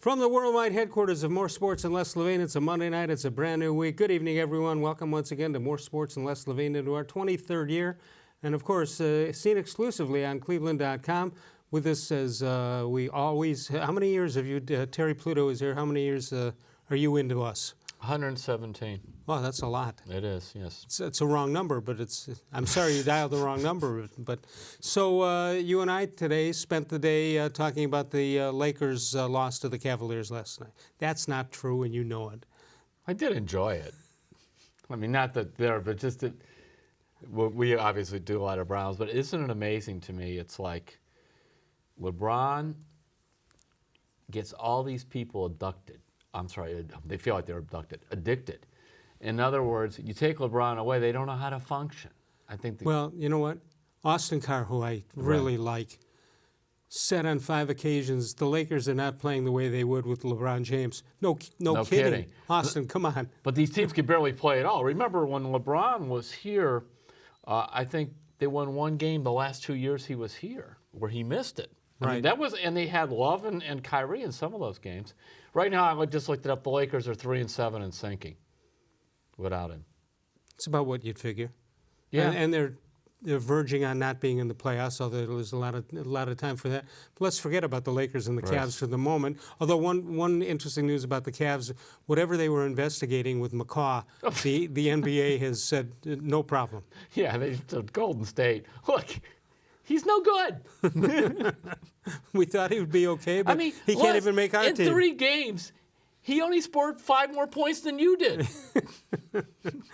From the worldwide headquarters of More Sports and Les Levine, it's a Monday night, it's a brand new week. Good evening, everyone. Welcome once again to More Sports and Les Levine into our 23rd year. And of course, seen exclusively on cleveland.com. With us as we always, how many years have you, Terry Pluto is here, how many years are you into us? 117. Well, that's a lot. It is, yes. It's a wrong number, but I'm sorry you dialed the wrong number. But so you and I today spent the day talking about the Lakers' loss to the Cavaliers last night. That's not true, and you know it. I did enjoy it. I mean, not that there, but just that we obviously do a lot of Browns, but isn't it amazing to me? It's like LeBron gets all these people abducted. I'm sorry, they feel like they're addicted. In other words, you take LeBron away, they don't know how to function. I think. Well, you know what? Austin Carr, who I really like, said on 5 occasions the Lakers are not playing the way they would with LeBron James. No kidding. Austin, come on. But these teams can barely play at all. Remember when LeBron was here, I think they won one game the last 2 years he was here, where he missed it. I mean, and they had Love and Kyrie in some of those games. Right now, I just looked it up. The Lakers are 3-7 and sinking without him. It's about what you'd figure. Yeah, and they're verging on not being in the playoffs, although there's a lot of time for that. But let's forget about the Lakers and the Cavs for the moment. Although one interesting news about the Cavs, whatever they were investigating with McCaw, the NBA has said no problem. Yeah, they told Golden State, look, he's no good. We thought he would be okay, but he can't even make our team. In 3 games, he only scored 5 more points than you did.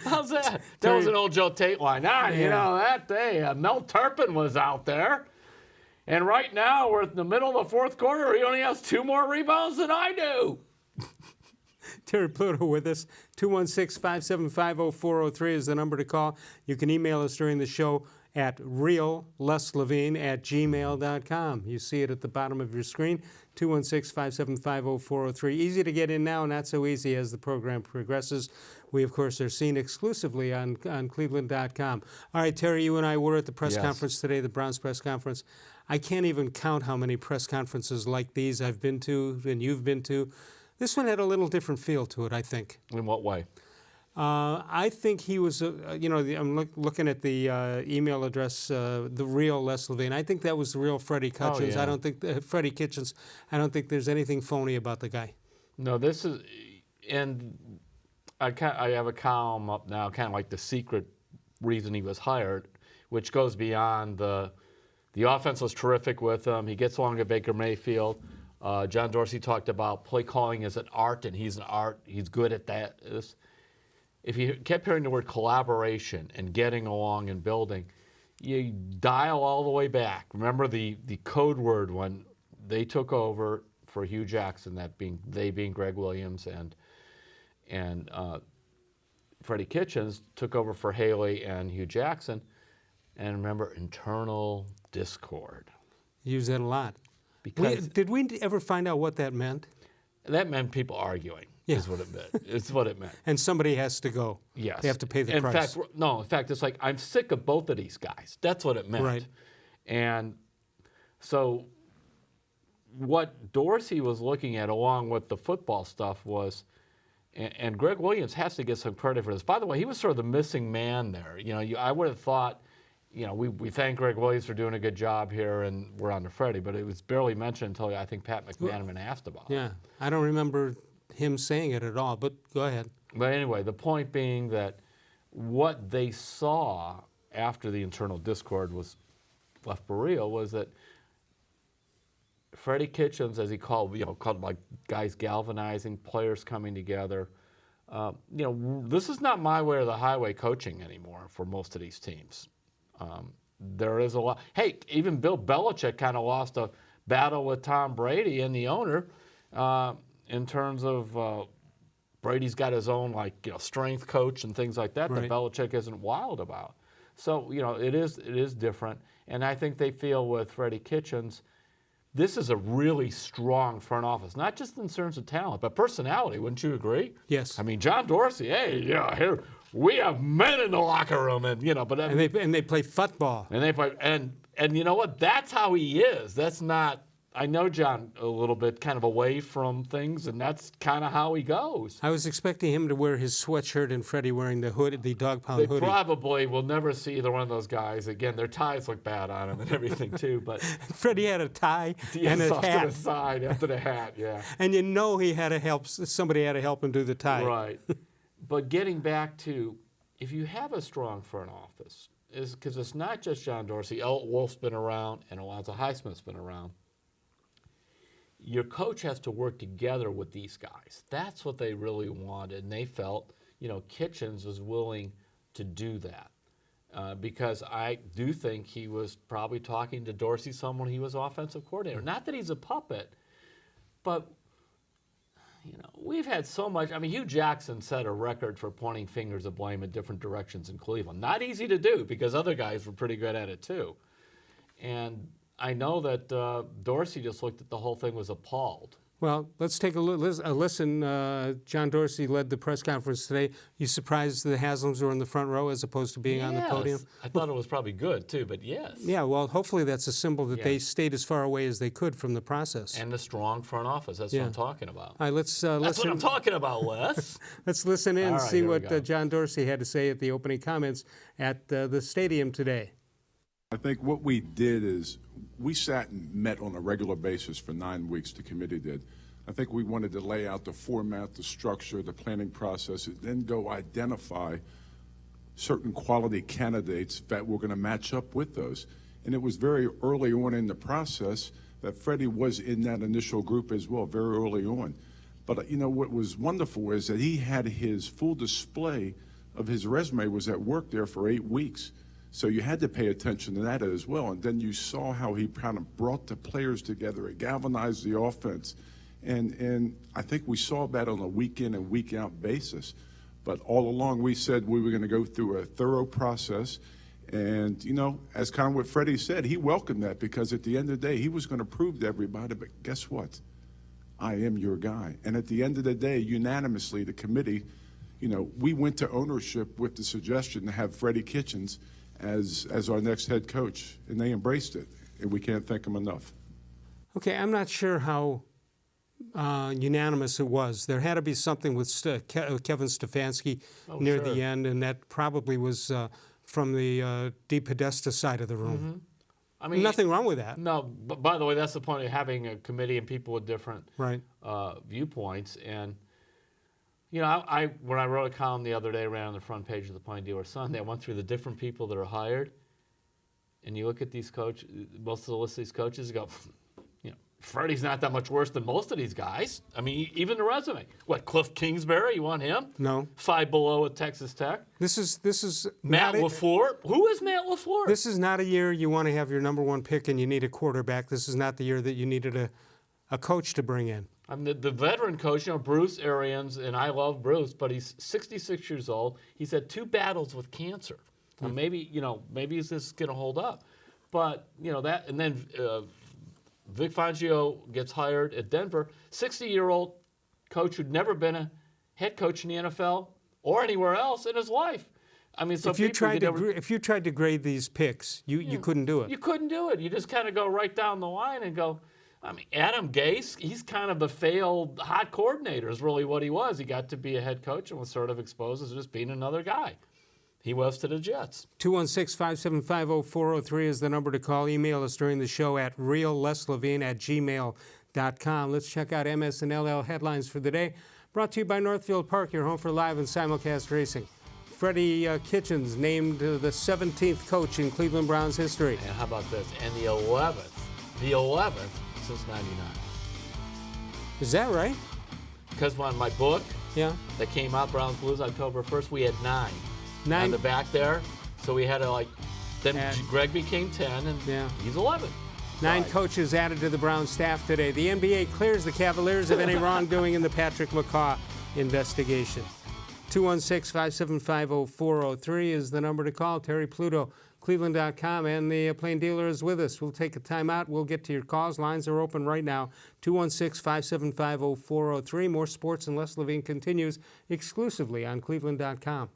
How's that? That was an old Joe Tate line. You know, that day, Mel Turpin was out there. And right now, we're in the middle of the 4th quarter. He only has 2 more rebounds than I do. Terry Pluto with us. 216-575-0403 is the number to call. You can email us during the show at reallesLevine@gmail.com. You see it at the bottom of your screen, 216-575-0403. Easy to get in now, not so easy as the program progresses. We, of course, are seen exclusively on cleveland.com. All right, Terry, you and I were at the press conference today, the Browns press conference. I can't even count how many press conferences like these I've been to and you've been to. This one had a little different feel to it, I think. In what way? I think he was, I'm looking at the email address, the real Les Levine. I think that was the real Freddie Kitchens. I don't think Freddie Kitchens. I don't think there's anything phony about the guy. No, this is, and I have a column up now, kind of like the secret reason he was hired, which goes beyond the offense was terrific with him. He gets along with Baker Mayfield. John Dorsey talked about play calling as an art, and he's an art. He's good at that. If you kept hearing the word collaboration and getting along and building, you dial all the way back. Remember the code word when they took over for Hugh Jackson, that being Greg Williams and Freddie Kitchens took over for Haley and Hugh Jackson. And remember, internal discord. Use that a lot. Did we ever find out what that meant? That meant people arguing. Is what it meant. It's what it meant. And somebody has to go. Yes. They have to pay the price. In fact, it's like, I'm sick of both of these guys. That's what it meant. Right. And so what Dorsey was looking at along with the football stuff was, and Greg Williams has to get some credit for this. By the way, he was sort of the missing man there. I would have thought, we thank Greg Williams for doing a good job here, and we're on to Freddie, but it was barely mentioned until I think Pat McManaman asked about it. Yeah. I don't remember him saying it at all, but go ahead. But anyway, the point being that what they saw after the internal discord was left for real was that Freddie Kitchens, as he called like guys galvanizing, players coming together. This is not my way or the highway coaching anymore for most of these teams. There is a lot. Hey, even Bill Belichick kind of lost a battle with Tom Brady and the owner. In terms of Brady's got his own strength coach and things like that that Belichick isn't wild about. So it is different, and I think they feel with Freddie Kitchens, this is a really strong front office, not just in terms of talent but personality. Wouldn't you agree? Yes. I mean, John Dorsey. Hey, here we have men in the locker room, and they play football. And they play and you know what? That's how he is. That's not I know John a little bit kind of away from things, and that's kind of how he goes. I was expecting him to wear his sweatshirt and Freddie wearing the hood, the dog pound They hoodie. probably will never see either one of those guys again. Their ties look bad on them and everything too, but Freddie had a tie and a off hat. to the side after the hat, yeah. And you know he had to help, somebody had to help him do the tie. Right. But getting back to, if you have a strong front office, is because it's not just John Dorsey. Elliot Wolf's been around, and Alonzo Highsmith's been around. Your coach has to work together with these guys. That's what they really wanted, and they felt, Kitchens was willing to do that. Because I do think he was probably talking to Dorsey some when he was offensive coordinator. Not that he's a puppet, but we've had so much. I mean, Hugh Jackson set a record for pointing fingers of blame in different directions in Cleveland. Not easy to do because other guys were pretty good at it too. And I know that Dorsey just looked at the whole thing, was appalled. Well, let's take a listen. John Dorsey led the press conference today. You surprised the Haslams were in the front row as opposed to being on the podium? I thought it was probably good too, but yes. Yeah, well, hopefully that's a symbol that they stayed as far away as they could from the process. And the strong front office, that's what I'm talking about. All right, let's That's listen. what I'm talking about, Wes. Let's listen in and All right, see here we what go. John Dorsey had to say at the opening comments at the stadium today. I think what we did is we sat and met on a regular basis for 9 weeks, the committee did. I think we wanted to lay out the format, the structure, the planning process, and then go identify certain quality candidates that were going to match up with those. And it was very early on in the process that Freddie was in that initial group as well, very early on. But what was wonderful is that he had his full display of his resume was at work there for 8 weeks. So you had to pay attention to that as well. And then you saw how he kind of brought the players together. It galvanized the offense. And I think we saw that on a week in and week out basis. But all along we said we were going to go through a thorough process. And, as kind of what Freddie said, he welcomed that because at the end of the day, he was going to prove to everybody, but guess what? I am your guy. And at the end of the day, unanimously, the committee, we went to ownership with the suggestion to have Freddie Kitchens as our next head coach. And they embraced it. And we can't thank them enough. Okay, I'm not sure how unanimous it was. There had to be something with Kevin Stefanski near the end, and that probably was from the DePodesta side of the room. Mm-hmm. I mean, nothing wrong with that. No, but by the way, that's the point of having a committee and people with different viewpoints. And when I wrote a column the other day, ran on the front page of the Plain Dealer Sunday, I went through the different people that are hired, and you look at these coaches, most of the list of these coaches, you go, Freddie's not that much worse than most of these guys. I mean, even the resume. What, Cliff Kingsbury? You want him? No. 5 below at Texas Tech. This is Matt LaFleur. Who is Matt LaFleur? This is not a year you want to have your number one pick and you need a quarterback. This is not the year that you needed a coach to bring in. I'm the veteran coach, Bruce Arians, and I love Bruce, but he's 66 years old. He's had 2 battles with cancer. Maybe is this going to hold up? But that, and then Vic Fangio gets hired at Denver, 60-year-old coach who'd never been a head coach in the NFL or anywhere else in his life. I mean, so if you tried to grade these picks, you couldn't do it. You couldn't do it. You just kind of go right down the line and go. I mean, Adam Gase, he's kind of the failed hot coordinator is really what he was. He got to be a head coach and was sort of exposed as just being another guy. He was to the Jets. 216-575-0403 is the number to call. Email us during the show at realleslavine@gmail.com. Let's check out MS&LL headlines for the day. Brought to you by Northfield Park, your home for live and simulcast racing. Freddie Kitchens named the 17th coach in Cleveland Browns history. And how about this? And the 11th since '99. Is that right? Because on my book that came out, Browns Blues, October 1st, we had 9. 9 on the back there. So we had to then Greg became 10, and he's 11. 9 coaches added to the Browns staff today. The NBA clears the Cavaliers of any wrongdoing in the Patrick McCaw investigation. 216-575-0403 is the number to call. Terry Pluto, cleveland.com, and the Plain Dealer is with us. We'll take a timeout. We'll get to your calls. Lines are open right now. 216-575-0403. More Sports and Les Levine continues exclusively on cleveland.com.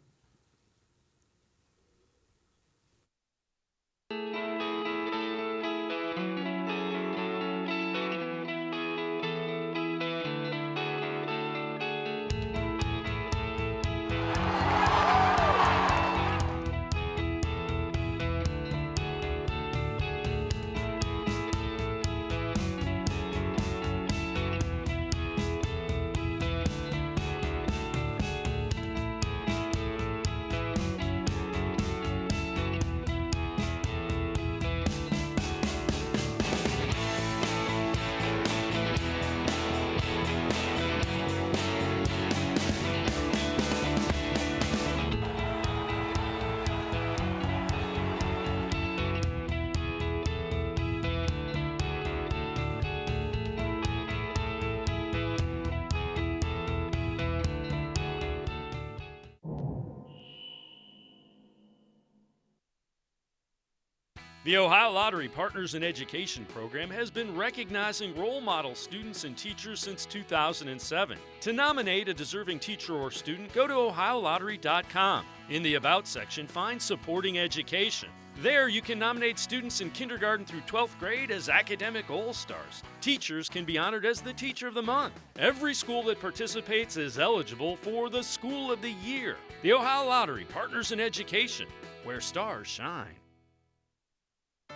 The Ohio Lottery Partners in Education program has been recognizing role model students and teachers since 2007. To nominate a deserving teacher or student, go to ohiolottery.com. In the About section, find Supporting Education. There, you can nominate students in kindergarten through 12th grade as academic all-stars. Teachers can be honored as the Teacher of the Month. Every school that participates is eligible for the School of the Year. The Ohio Lottery Partners in Education, where stars shine.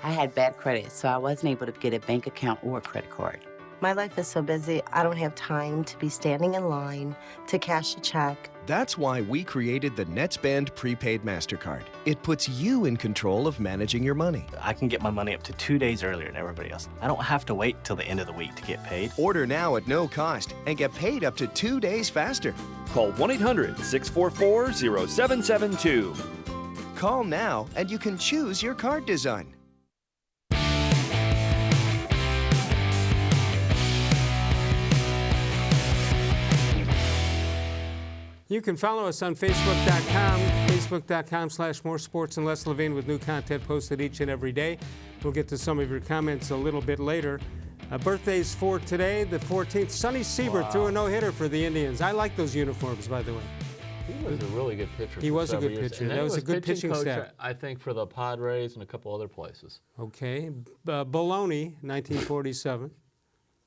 I had bad credit, so I wasn't able to get a bank account or a credit card. My life is so busy, I don't have time to be standing in line to cash a check. That's why we created the Netsband Prepaid MasterCard. It puts you in control of managing your money. I can get my money up to 2 days earlier than everybody else. I don't have to wait till the end of the week to get paid. Order now at no cost and get paid up to 2 days faster. Call 1-800-644-0772. Call now and you can choose your card design. You can follow us on Facebook.com, Facebook.com/More Sports and Less Levine, with new content posted each and every day. We'll get to some of your comments a little bit later. Birthdays for today, the 14th. Sonny Siebert threw a no-hitter for the Indians. I like those uniforms, by the way. He was a really good pitcher. He was a good pitcher. And That was a good pitching coach, staff. I think, for the Padres and a couple other places. Okay. Bologna, 1947.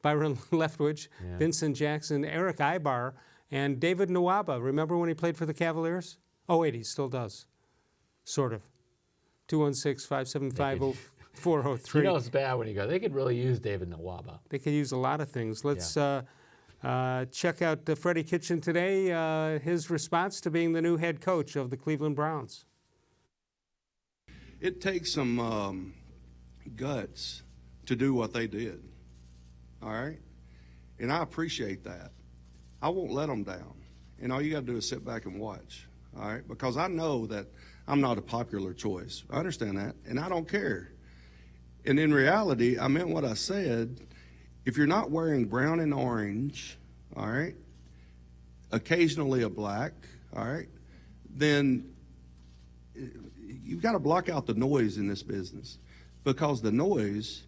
Byron Leftwich, Vincent Jackson, Eric Ibar, and David Nwaba. Remember when he played for the Cavaliers? Oh, wait, he still does. Sort of. 216-575-0403. You know it's bad when you go, they could really use David Nwaba. They could use a lot of things. Let's check out Freddie Kitchen today, his response to being the new head coach of the Cleveland Browns. It takes some guts to do what they did, all right? And I appreciate that. I won't let them down. And all you got to do is sit back and watch, all right? Because I know that I'm not a popular choice. I understand that, and I don't care. And in reality, I meant what I said. If you're not wearing brown and orange, all right, occasionally a black, all right, then you've got to block out the noise in this business, because the noise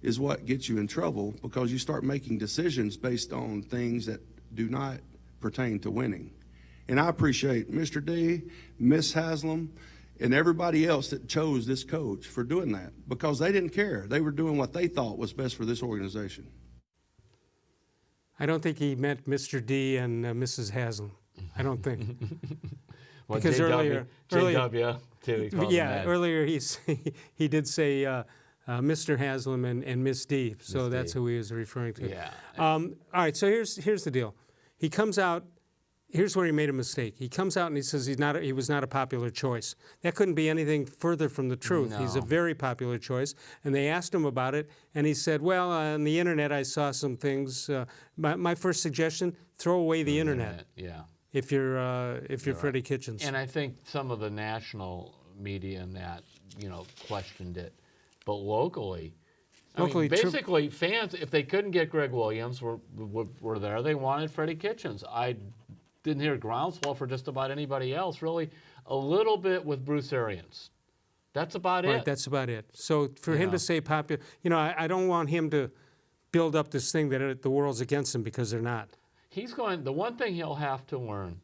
is what gets you in trouble, because you start making decisions based on things that do not pertain to winning. And I appreciate Mr. D, Miss Haslam, and everybody else that chose this coach for doing that, because they didn't care. They were doing what they thought was best for this organization. I don't think he meant Mr. D and Mrs. Haslam. I don't think. Well, because JW, earlier, too, earlier he did say Mr. Haslam and Miss D, so that's who he was referring to. Yeah. All right, so here's the deal. He comes out. Here's where he made a mistake. He comes out and he says he was not a popular choice. That couldn't be anything further from the truth. No. He's a very popular choice. And they asked him about it, and he said, well, on the internet I saw some things. My first suggestion, throw away the internet. Yeah. If you're Freddie Kitchens. And I think some of the national media and that, questioned it. But locally, basically fans, if they couldn't get Greg Williams, were there. They wanted Freddie Kitchens. I didn't hear groundswell for just about anybody else, really. A little bit with Bruce Arians. That's about it. Right, that's about it. So for him to say popular, I don't want him to build up this thing that the world's against him, because they're not. The one thing he'll have to learn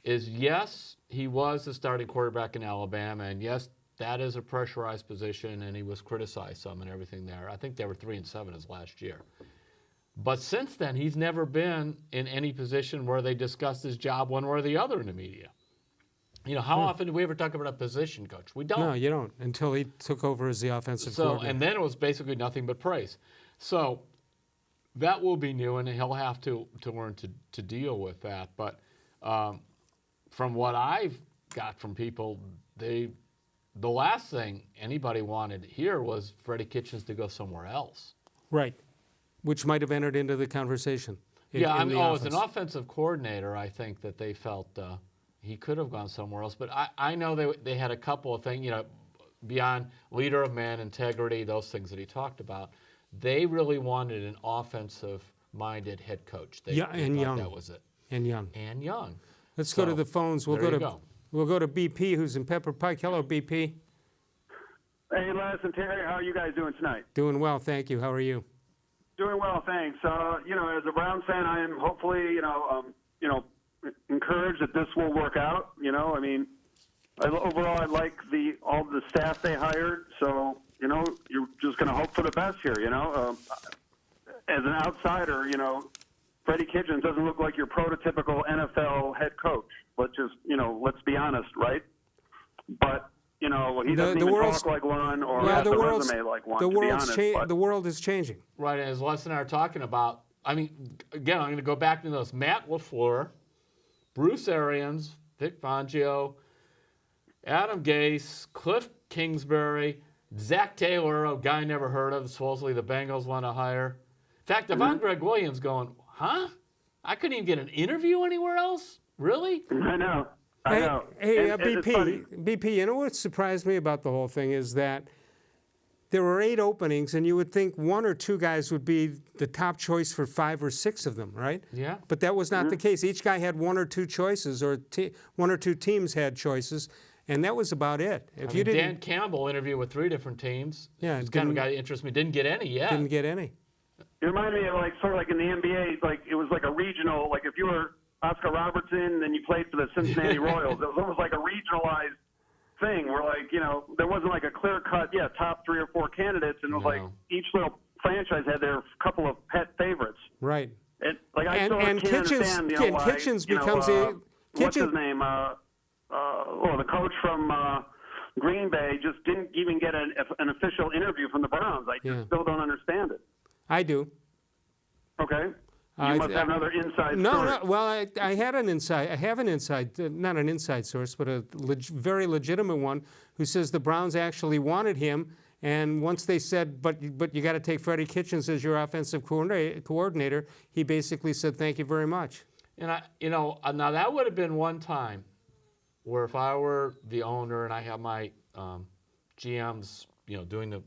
is, yes, he was the starting quarterback in Alabama, and yes, that is a pressurized position, and he was criticized some and everything there. I think they were 3-7 his last year. But since then, he's never been in any position where they discussed his job one way or the other in the media. How often do we ever talk about a position coach? We don't. No, you don't, until he took over as the offensive coordinator. And then it was basically nothing but praise. So that will be new, and he'll have to learn to deal with that. But from what I've got from people, the last thing anybody wanted here was Freddie Kitchens to go somewhere else. Right. Which might have entered into the conversation. As an offensive coordinator, I think that they felt he could have gone somewhere else. But I know they had a couple of things, beyond leader of men, integrity, those things that he talked about. They really wanted an offensive-minded head coach. They thought young. That was it. And young. Let's go to the phones. We'll go to BP, who's in Pepper Pike. Hello, BP. Hey, Les and Terry, how are you guys doing tonight? Doing well, thank you. How are you? Doing well, thanks. As a Browns fan, I am hopefully, encouraged that this will work out. Overall, I like all the staff they hired. So, you're just going to hope for the best here. As an outsider, Freddie Kitchens doesn't look like your prototypical NFL head coach. Let's be honest, right? But he doesn't even talk like one or has a resume like one. The world is changing. Right, and as Les and I are talking about, again, I'm going to go back to those. Matt LaFleur, Bruce Arians, Vic Fangio, Adam Gase, Cliff Kingsbury, Zach Taylor, a guy I never heard of, supposedly the Bengals want to hire. In fact, Devon Greg Williams going, huh? I couldn't even get an interview anywhere else? Really? I know. Hey, BP, you know what surprised me about the whole thing is that there were 8 openings, and you would think 1 or 2 guys would be the top choice for 5 or 6 of them, right? Yeah. But that was not the case. Each guy had 1 or 2 choices, or 1 or 2 teams had choices, and that was about it. Dan Campbell interviewed with 3 different teams. Yeah, it's kind of a guy that interests me. Didn't get any yet. Didn't get any. It reminded me of sort of like in the NBA, it was like a regional. Like if you were Oscar Robertson, then you played for the Cincinnati Royals. It was almost like a regionalized thing where there wasn't like a clear-cut, top 3 or 4 candidates, and it was like each little franchise had their couple of pet favorites. Right. And Kitchens becomes what's his name? The coach from Green Bay just didn't even get an official interview from the Browns. I just still don't understand it. I do. Okay. You must have another inside story. No. Well, I have an inside, not an inside source, but a very legitimate one, who says the Browns actually wanted him, and once they said, but you got to take Freddie Kitchens as your offensive coordinator, he basically said, thank you very much. And now that would have been one time where if I were the owner and I have my GMs, doing the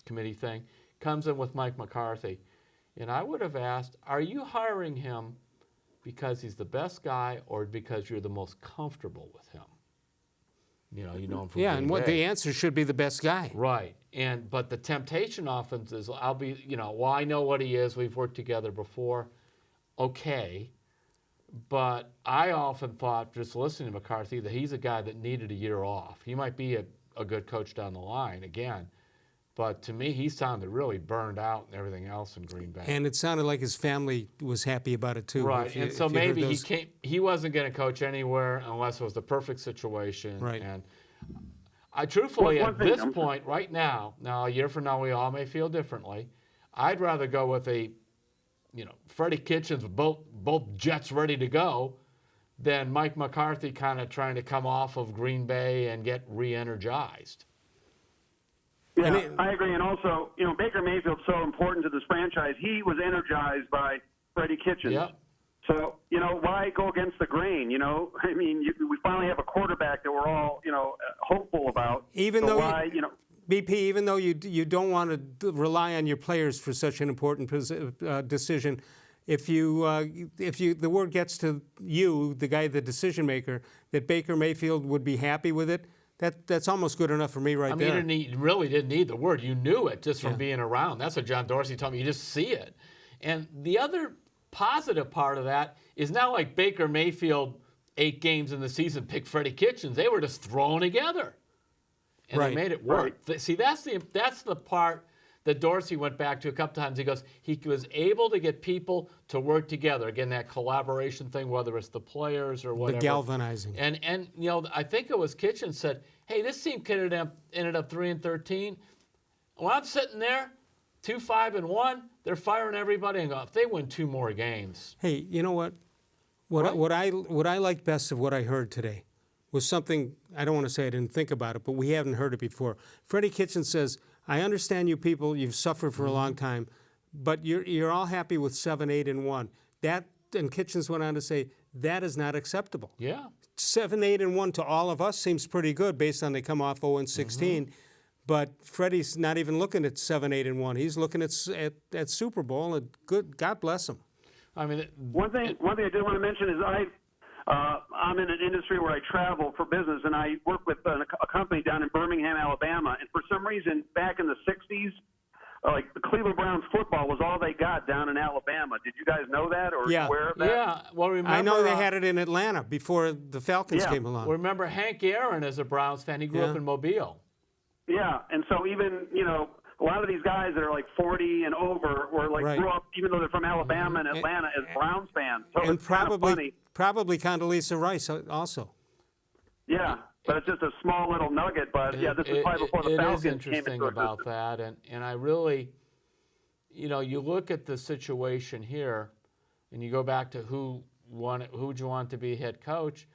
committee thing, comes in with Mike McCarthy. And I would have asked, are you hiring him because he's the best guy or because you're the most comfortable with him? You know him from Green Bay. The answer should be the best guy. Right. But the temptation often is, I know what he is. We've worked together before. Okay. But I often thought, just listening to McCarthy, that he's a guy that needed a year off. He might be a good coach down the line again. But to me, he sounded really burned out and everything else in Green Bay. And it sounded like his family was happy about it too. Right, and so maybe he wasn't going to coach anywhere unless it was the perfect situation. Right. And I truthfully, at this point, right now, a year from now, we all may feel differently. I'd rather go with Freddie Kitchens with both jets ready to go than Mike McCarthy kind of trying to come off of Green Bay and get re-energized. Yeah, I agree. And also, Baker Mayfield's so important to this franchise. He was energized by Freddie Kitchens. Yep. So, why go against the grain? We finally have a quarterback that we're all, hopeful about. BP, even though you don't want to rely on your players for such an important decision, if the word gets to you, the guy, the decision maker, that Baker Mayfield would be happy with it, that's almost good enough for me there. You really didn't need the word. You knew it just from being around. That's what John Dorsey told me. You just see it. And the other positive part of that is not like Baker Mayfield 8 games in the season picked Freddie Kitchens. They were just thrown together. And they made it work. Right. See, that's the part that Dorsey went back to a couple times. He goes, he was able to get people to work together. Again, that collaboration thing, whether it's the players or whatever. The galvanizing. And I think it was Kitchens said, hey, this team ended up 3-13. When I'm sitting there, 2-5-1, they're firing everybody and go, if they win 2 more games. Hey, you know what? What I liked best of what I heard today was something, I don't want to say I didn't think about it, but we haven't heard it before. Freddie Kitchens says, I understand you people, you've suffered for a long time, but you're all happy with 7-8-1. And Kitchens went on to say, that is not acceptable. Yeah. 7-8-1 to all of us seems pretty good based on they come off 0-16. But Freddie's not even looking at 7-8-1. He's looking at Super Bowl, and God bless him. One thing I did want to mention is I'm in an industry where I travel for business, and I work with a company down in Birmingham, Alabama. And for some reason, back in the 60s, like the Cleveland Browns football was all they got down in Alabama. Did you guys know that or Yeah. aware of that? Yeah, well, remember, I know they had it in Atlanta before the Falcons Yeah. came along. remember Hank Aaron is a Browns fan. He grew up Yeah. in Mobile. Yeah, and so even, a lot of these guys that are like 40 and over were like Right. grew up, even though they're from Alabama and Atlanta, as Browns fans. So And it's kind of funny. probably Condoleezza Rice also. Yeah, but it's just a small little nugget. But yeah, this is probably before the It Falcons is came interesting into about existence. that, and I really, you look at the situation here, and you go back to who'd you want to be head coach.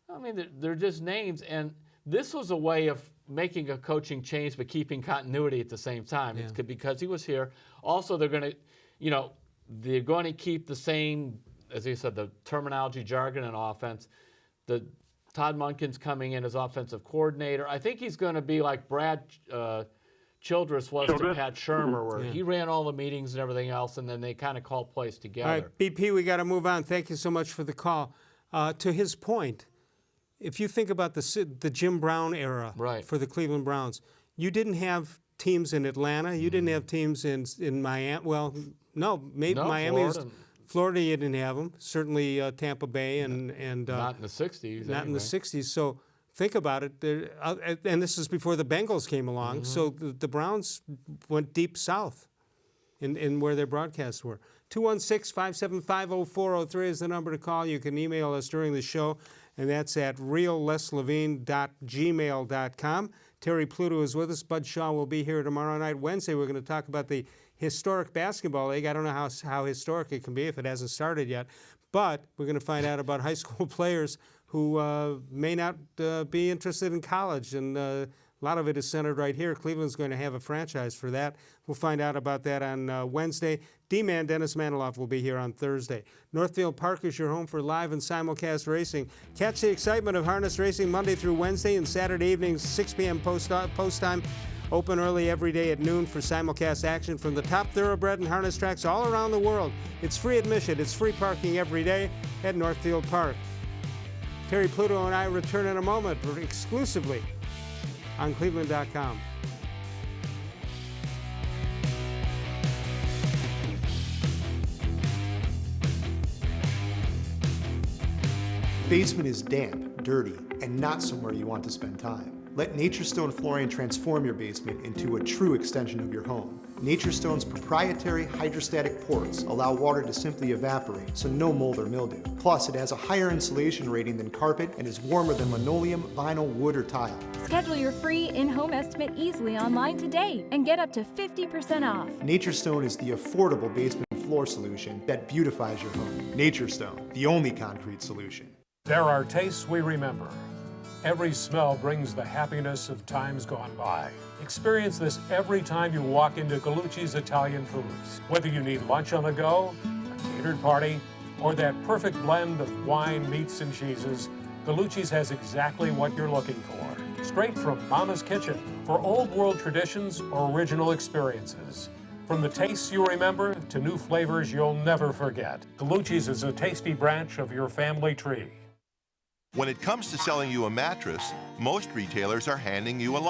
I mean, they're just names, and this was a way of making a coaching change but keeping continuity at the same time. Yeah. It's because he was here. Also, they're going to keep the same, as you said, the terminology, jargon, and offense. Todd Monken's coming in as offensive coordinator. I think he's going to be like Brad Childress was to Pat Shurmur, where he ran all the meetings and everything else, and then they kind of called plays together. All right, BP, we got to move on. Thank you so much for the call. To his point, if you think about the Jim Brown era for the Cleveland Browns, you didn't have teams in Atlanta. You didn't have teams in Miami. Well, no, maybe Miami. Florida, you didn't have them. Certainly Tampa Bay and not in the 60s. Not in the 60s. So think about it. And this is before the Bengals came along. So the Browns went deep south in where their broadcasts were. 216-575-0403 is the number to call. You can email us during the show, and that's at reallesLevine.gmail.com. Terry Pluto is with us. Bud Shaw will be here tomorrow night. Wednesday, we're going to talk about the historic basketball league. I don't know how historic it can be if it hasn't started yet, but we're going to find out about high school players who may not be interested in college, and a lot of it is centered right here. Cleveland's going to have a franchise for that. We'll find out about that on Wednesday. D-Man Dennis Maniloff will be here on Thursday. Northfield Park is your home for live and simulcast racing. Catch the excitement of harness racing Monday through Wednesday and Saturday evenings, 6 p.m. post time. Open early every day at noon for simulcast action from the top thoroughbred and harness tracks all around the world. It's free admission. It's free parking every day at Northfield Park. Terry Pluto and I return in a moment exclusively on cleveland.com. Basement is damp, dirty, and not somewhere you want to spend time. Let Nature's Stone Flooring transform your basement into a true extension of your home. Nature's Stone's proprietary hydrostatic ports allow water to simply evaporate, so no mold or mildew. Plus, it has a higher insulation rating than carpet and is warmer than linoleum, vinyl, wood, or tile. Schedule your free in-home estimate easily online today and get up to 50% off. Nature's Stone is the affordable basement floor solution that beautifies your home. Nature's Stone, the only concrete solution. There are tastes we remember. Every smell brings the happiness of times gone by. Experience this every time you walk into Gallucci's Italian Foods. Whether you need lunch on the go, a catered party, or that perfect blend of wine, meats, and cheeses, Gallucci's has exactly what you're looking for. Straight from Mama's Kitchen for old world traditions or original experiences. From the tastes you remember to new flavors you'll never forget. Gallucci's is a tasty branch of your family tree. When it comes to selling you a mattress, most retailers are handing you a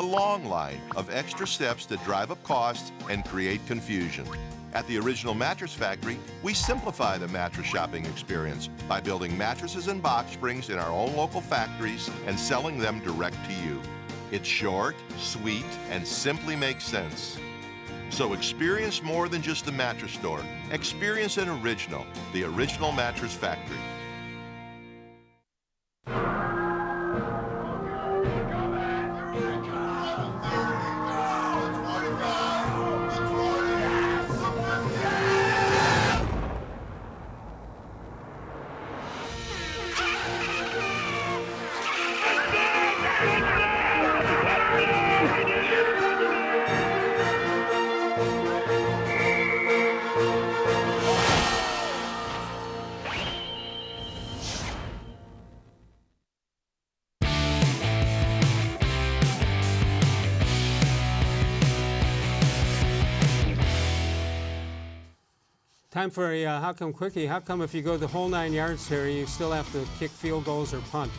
long line of extra steps that drive up costs and create confusion. At the Original Mattress Factory, we simplify the mattress shopping experience by building mattresses and box springs in our own local factories and selling them direct to you. It's short, sweet, and simply makes sense. So experience more than just the mattress store. Experience an original, the Original Mattress Factory. Time for a How Come Quickie. How come if you go the whole 9 yards, Terry, you still have to kick field goals or punt?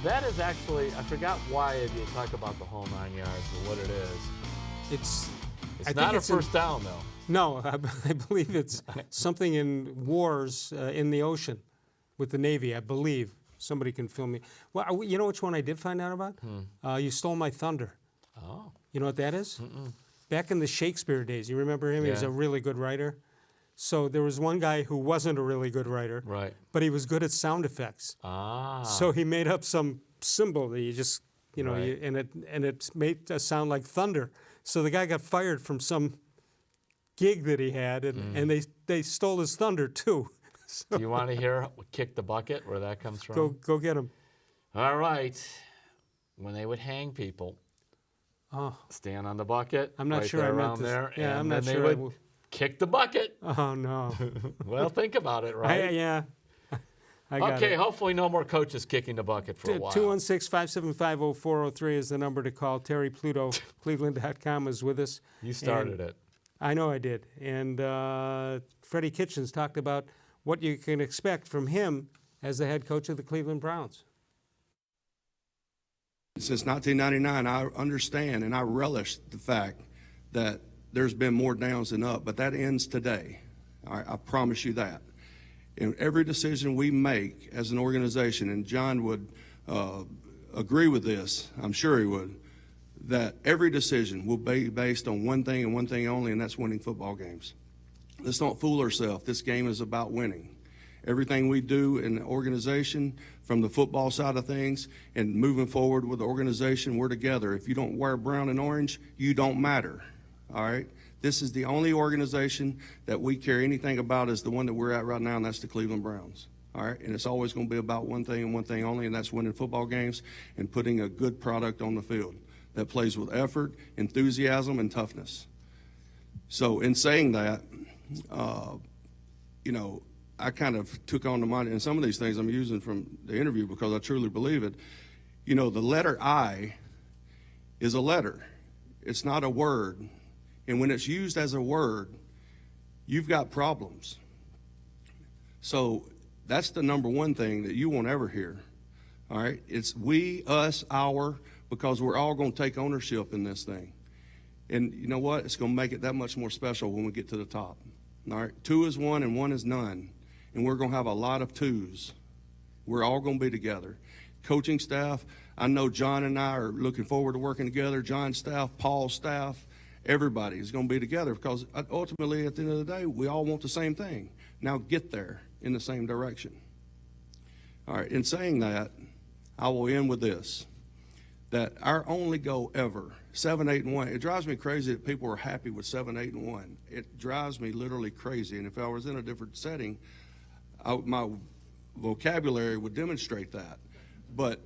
That is actually, I forgot why you talk about the whole 9 yards or what it is. It's not a first down, though. No, I believe it's something in wars in the ocean with the Navy, I believe. Somebody can fill me. Well, you know which one I did find out about? You Stole My Thunder. Oh. You know what that is? Back in the Shakespeare days, you remember him? He was a really good writer. So there was one guy who wasn't a really good writer, right? But he was good at sound effects. So he made up some symbol that you just, you know, Right. and it made a sound like thunder. So the guy got fired from some gig that he had, and they stole his thunder too. So Do you want to hear Kick the Bucket, where that comes from? go get him. All right. When they would hang people, stand on the bucket. I'm not right sure there I meant around this. there, Yeah, and I'm not then sure I they will- would kick the bucket. Oh no. Well, think about it, right? Yeah. I got Okay, it. hopefully no more coaches kicking the bucket for a while. 216-575-0403 is the number to call. Terry Pluto, cleveland.com is with us. You started it. I know I did. And Freddie Kitchens talked about what you can expect from him as the head coach of the Cleveland Browns. Since 1999, I understand and I relish the fact that there's been more downs than up, but that ends today. I promise you that. In every decision we make as an organization, and John would agree with this, I'm sure he would, that every decision will be based on one thing and one thing only, and that's winning football games. Let's not fool ourselves. This game is about winning. Everything we do in the organization, from the football side of things and moving forward with the organization, we're together. If you don't wear brown and orange, you don't matter, all right? This is the only organization that we care anything about is the one that we're at right now, and that's the Cleveland Browns, all right? And it's always going to be about one thing and one thing only, and that's winning football games and putting a good product on the field that plays with effort, enthusiasm, and toughness. So in saying that, you know, I kind of took on the mind, and some of these things I'm using from the interview because I truly believe it. You know, the letter I is a letter. It's not a word. And when it's used as a word, you've got problems. So that's the number one thing that you won't ever hear. All right? It's we, us, our, because we're all going to take ownership in this thing. And you know what? It's going to make it that much more special when we get to the top. All right? 2 is 1 and 1 is none. And we're going to have a lot of 2s. We're all going to be together. Coaching staff, I know John and I are looking forward to working together. John's staff, Paul's staff, everybody is going to be together because ultimately at the end of the day, we all want the same thing. Now get there in the same direction. All right, in saying that, I will end with this, that our only goal ever, 7-8-1, it drives me crazy that people are happy with 7-8-1. It drives me literally crazy. And if I was in a different setting, my vocabulary would demonstrate that. But,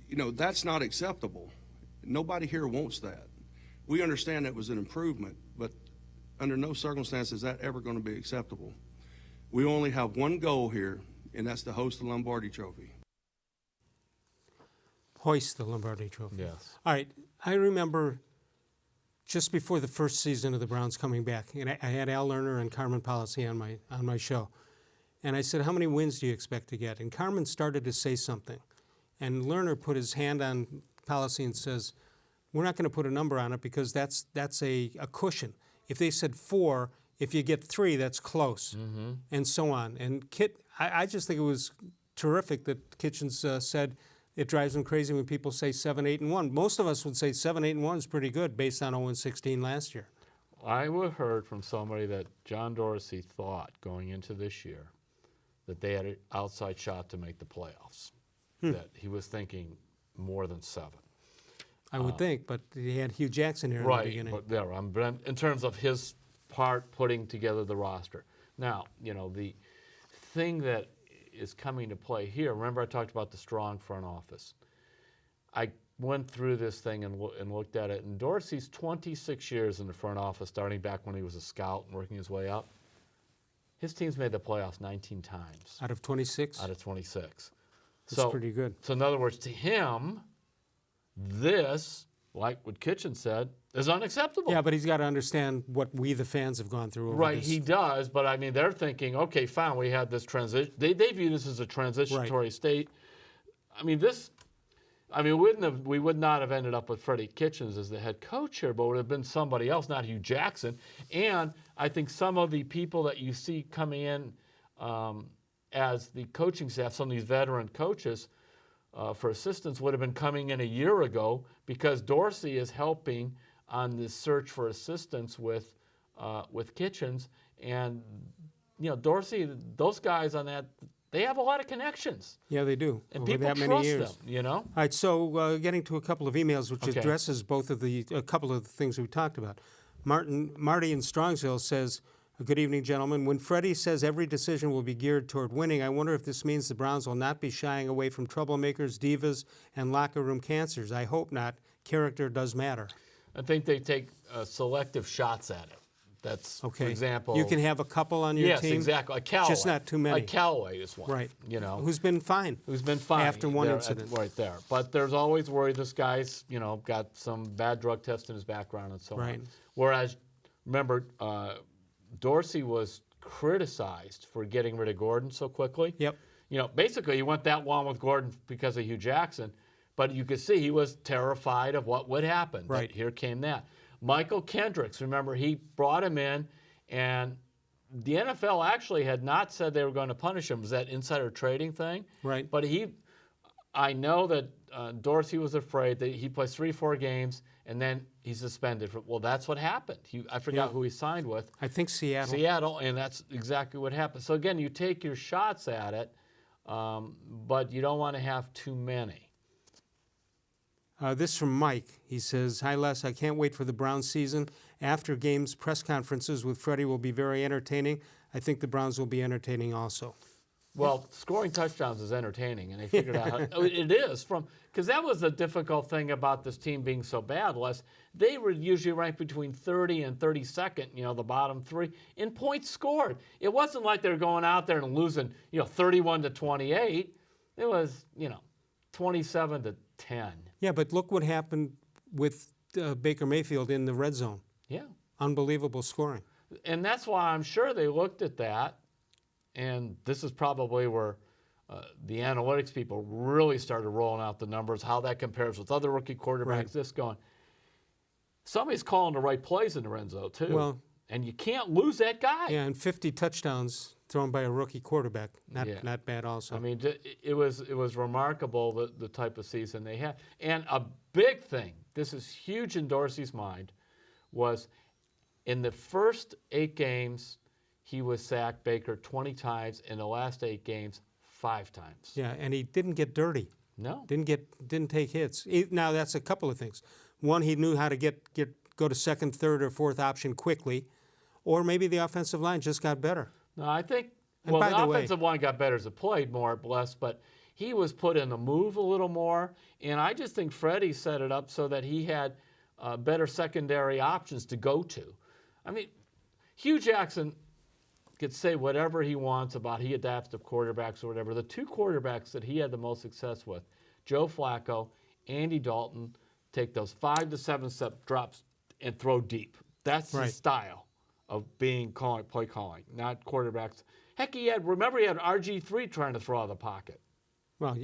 you know, that's not acceptable. Nobody here wants that. We understand that was an improvement, but under no circumstances is that ever going to be acceptable. We only have one goal here, and that's to host the Lombardi Trophy. Hoist the Lombardi Trophy. Yes. All right. I remember just before the first season of the Browns coming back, and I had Al Lerner and Carmen Policy on my show. And I said, how many wins do you expect to get? And Carmen started to say something. And Lerner put his hand on Policy and says, we're not going to put a number on it because that's a cushion. If they said 4, if you get 3, that's close, and so on. And I just think it was terrific that Kitchens said it drives him crazy when people say 7-8-1. Most of us would say 7-8-1 is pretty good based on 0-16 last year. I heard from somebody that John Dorsey thought going into this year that they had an outside shot to make the playoffs, that he was thinking more than 7. I would think, but he had Hugh Jackson here in the beginning. Right, but in terms of his part putting together the roster. Now, you know, the thing that is coming to play here, remember I talked about the strong front office. I went through this thing and looked at it, and Dorsey's 26 years in the front office, starting back when he was a scout and working his way up. His team's made the playoffs 19 times. Out of 26? Out of 26. That's pretty good. So in other words, to him, this, like what Kitchen said, is unacceptable. Yeah, but he's got to understand what we, the fans, have gone through. Over Right, this. he does, but I mean, they're thinking, okay, fine, we had this transition. They view this as a transitory state. I mean, we would not have ended up with Freddie Kitchens as the head coach here, but it would have been somebody else, not Hugh Jackson. And I think some of the people that you see coming in as the coaching staff, some of these veteran coaches for assistants would have been coming in a year ago, because Dorsey is helping on this search for assistants with Kitchens. And, Dorsey, those guys on that, they have a lot of connections. Yeah, they do. And over people that many trust years. them, All right, so getting to a couple of emails, which Okay. addresses a couple of the things we talked about. Marty in Strongsville says, good evening, gentlemen. When Freddie says every decision will be geared toward winning, I wonder if this means the Browns will not be shying away from troublemakers, divas, and locker room cancers. I hope not. Character does matter. I think they take selective shots at it. That's, Okay. for example. You can have a couple on your yes, team. Yes, exactly. Like Callaway. Just not too many. Like Callaway is one. Right. Who's been fine. After one there, incident. Right there. But there's always worry this guy's, got some bad drug test in his background and so on. Whereas, remember, Dorsey was criticized for getting rid of Gordon so quickly. Yep. Basically, he went that long with Gordon because of Hugh Jackson, but you could see he was terrified of what would happen. Right. But here came that. Michael Kendricks, remember, he brought him in, and the NFL actually had not said they were going to punish him. It was that insider trading thing. Right. But I know that Dorsey was afraid that he plays 3-4 games, and then he's suspended. Well, that's what happened. I forgot who he signed with. I think Seattle. Seattle, and that's exactly what happened. So again, you take your shots at it, but you don't want to have too many. This from Mike. He says, hi, Les. I can't wait for the Browns season. After games, press conferences with Freddie will be very entertaining. I think the Browns will be entertaining also. Well, scoring touchdowns is entertaining, and they figured out how it is because that was the difficult thing about this team being so bad, Les. They were usually ranked between 30 and 32nd, the bottom three, in points scored. It wasn't like they were going out there and losing, 31-28. It was, 27-10. Yeah, but look what happened with Baker Mayfield in the red zone. Yeah. Unbelievable scoring. And that's why I'm sure they looked at that, and this is probably where the analytics people really started rolling out the numbers, how that compares with other rookie quarterbacks, this going. Somebody's calling the right plays in the red zone, too. Well, and you can't lose that guy. Yeah, and 50 touchdowns thrown by a rookie quarterback. Not bad also. I mean, it was remarkable the type of season they had. And a big thing, this is huge in Dorsey's mind, was in the first 8 games, he was sacked, Baker, 20 times. In the last 8 games, 5 times. Yeah, and he didn't get dirty. No. Didn't take hits. Now, that's a couple of things. One, he knew how to go to second, third, or fourth option quickly. Or maybe the offensive line just got better. No, I think, and well, by the way, offensive line got better as it played more, but he was put in the move a little more. And I just think Freddie set it up so that he had better secondary options to go to. I mean, Hugh Jackson could say whatever he wants about he adapts to quarterbacks or whatever. The 2 quarterbacks that he had the most success with, Joe Flacco, Andy Dalton, take those 5 to 7 step drops and throw deep. That's his style of play calling, not quarterbacks. Heck, he had RG3 trying to throw out of the pocket. Well,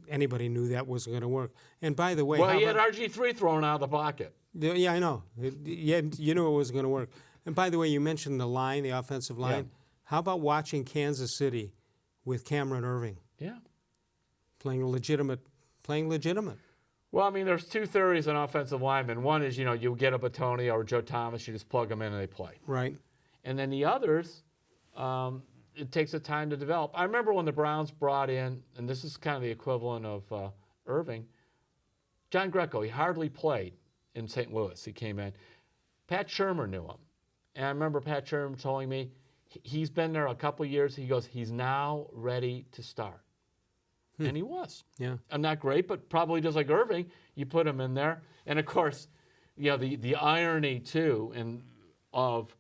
anybody knew that wasn't going to work. And by the way, he had RG3 thrown out of the pocket. Yeah, I know. You knew it wasn't going to work. And by the way, you mentioned the line, the offensive line. Yeah. How about watching Kansas City with Cameron Irving? Yeah. Playing legitimate. Well, I mean, there's 2 theories on offensive linemen. One is, you get a Batoni or Joe Thomas, you just plug them in and they play. Right. And then the others, it takes a time to develop. I remember when the Browns brought in, and this is kind of the equivalent of Irving, John Greco. He hardly played in St. Louis. He came in. Pat Shurmur knew him. And I remember Pat Shurmur telling me he's been there a couple of years. He goes, he's now ready to start. And he was. Yeah. I'm not great, but probably just like Irving, you put him in there. And, of course, the irony, too, of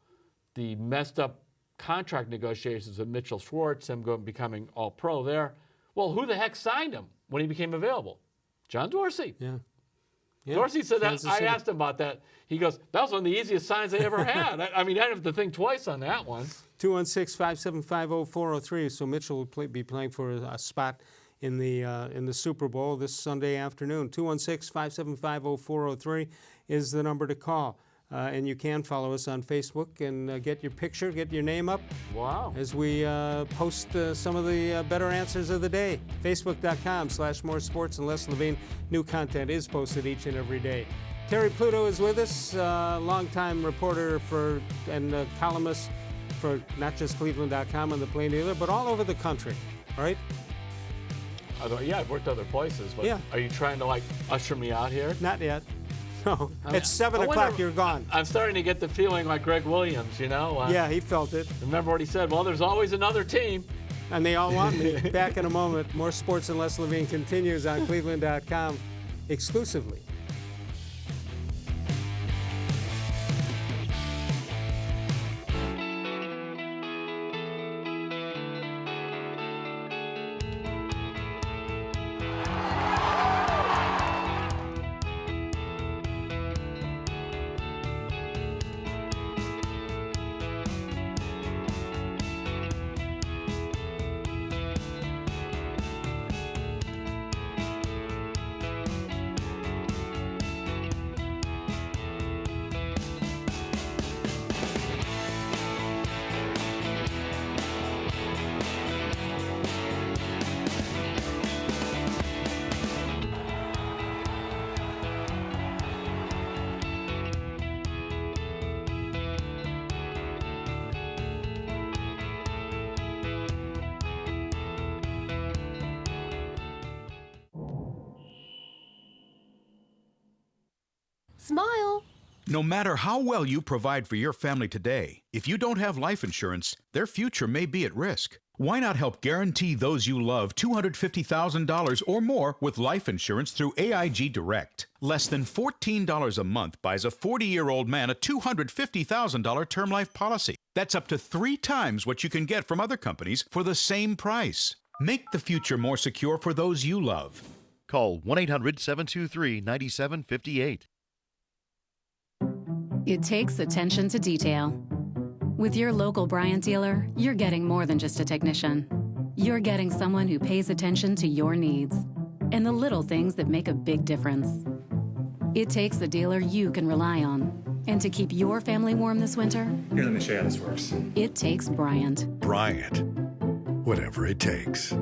the messed up contract negotiations with Mitchell Schwartz, him becoming all-pro there. Well, who the heck signed him when he became available? John Dorsey. Yeah. Yeah, Dorsey said that. Kansas I City. asked him about that. He goes, that was one of the easiest signs they ever had. I mean, I didn't have to think twice on that one. 216-575-0403. So Mitchell will be playing for a spot in the Super Bowl this Sunday afternoon. 216-575-0403 is the number to call. And you can follow us on Facebook and get your picture, get your name up. Wow. As we post some of the better answers of the day. Facebook.com/More Sports and Les Levine. New content is posted each and every day. Terry Pluto is with us, longtime reporter and columnist for not just cleveland.com and the Plain Dealer, but all over the country, right? Yeah, I've worked other places, but Yeah. are you trying to like usher me out here? Not yet. No, I mean, it's 7 I o'clock, wonder- you're gone. I'm starting to get the feeling like Greg Williams, you know? Yeah, he felt it. Remember what he said? Well, there's always another team. And they all want me. Back in a moment. More Sports and Les Levine continues on cleveland.com exclusively. Smile. No matter how well you provide for your family today, if you don't have life insurance, their future may be at risk. Why not help guarantee those you love $250,000 or more with life insurance through AIG Direct? Less than $14 a month buys a 40-year-old man a $250,000 term life policy. That's up to 3 times what you can get from other companies for the same price. Make the future more secure for those you love. Call 1-800-723-9758. It takes attention to detail. With your local Bryant dealer, you're getting more than just a technician. You're getting someone who pays attention to your needs and the little things that make a big difference. It takes a dealer you can rely on. And to keep your family warm this winter, Here, let me show you how this works. it takes Bryant. Bryant. Whatever it takes.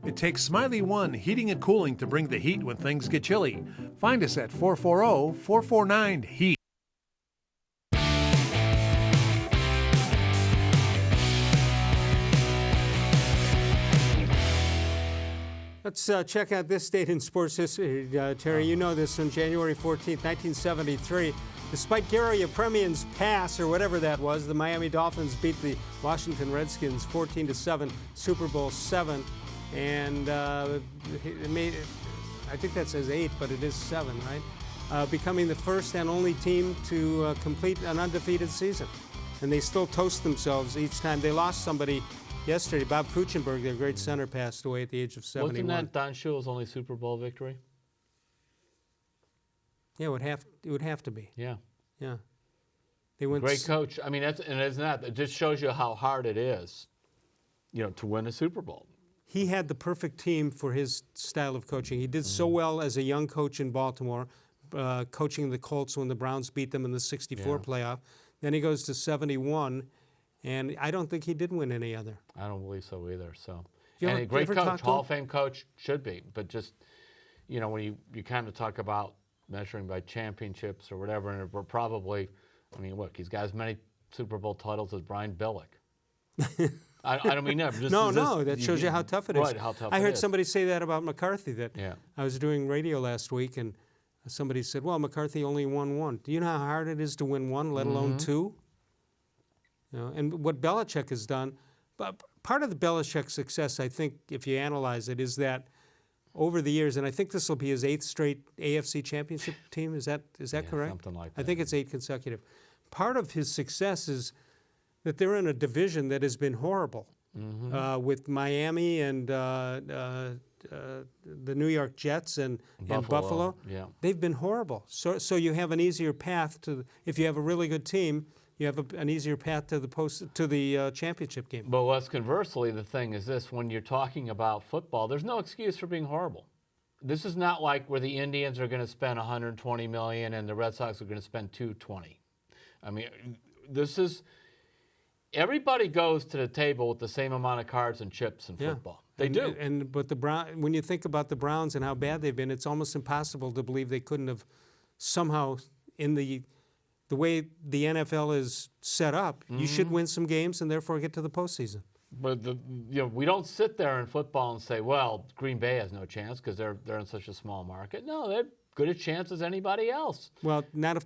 It takes Smiley One Heating and Cooling to bring the heat when things get chilly. Find us at 440-449-HEAT. Let's check out this date in sports history. Terry, you know this. On January 14th, 1973, despite Gary Yepremian's pass, or whatever that was, the Miami Dolphins beat the Washington Redskins 14-7, Super Bowl VII. And it made, I think that says 8, but it is 7, right? Becoming the first and only team to complete an undefeated season. And they still toast themselves each time. They lost somebody yesterday. Bob Kuchenberg, their great center, passed away at the age of 71. Wasn't that Don Shula's only Super Bowl victory? Yeah, it would have to be. Yeah. Yeah. They went Great coach. I mean, it just shows you how hard it is, to win a Super Bowl. He had the perfect team for his style of coaching. He did so well as a young coach in Baltimore, coaching the Colts when the Browns beat them in the '64 playoff. Then he goes to 71, and I don't think he did win any other. I don't believe so either. So, You and ever- a great ever coach, talk to Hall him? of Fame coach, should be. But just, when you kind of talk about measuring by championships or whatever, and we're probably, look, he's got as many Super Bowl titles as Brian Billick. I don't mean that. No, that shows you how tough it is. Right, how tough I it heard is. somebody say that about McCarthy, that Yeah. I was doing radio last week, and somebody said, well, McCarthy only won 1. Do you know how hard it is to win 1, let alone 2? And what Belichick has done, but part of the Belichick success, I think, if you analyze it, is that over the years, and I think this will be his 8th straight AFC championship team, is that correct? Something like I think it's 8 consecutive. Part of his success is that they're in a division that has been horrible with Miami and the New York Jets and Buffalo. Yeah. They've been horrible. So you have an easier path to, if you have a really good team, you have an easier path to the championship game. But less conversely, the thing is this: when you're talking about football, there's no excuse for being horrible. This is not like where the Indians are going to spend $120 million and the Red Sox are going to spend $220. I mean, this is everybody goes to the table with the same amount of cards and chips in football. They do. But when you think about the Browns and how bad they've been, it's almost impossible to believe they couldn't have somehow, in the way the NFL is set up, you should win some games and therefore get to the postseason. But we don't sit there in football and say, well, Green Bay has no chance because they're in such a small market. No, they're good a chance as anybody else. Well, not if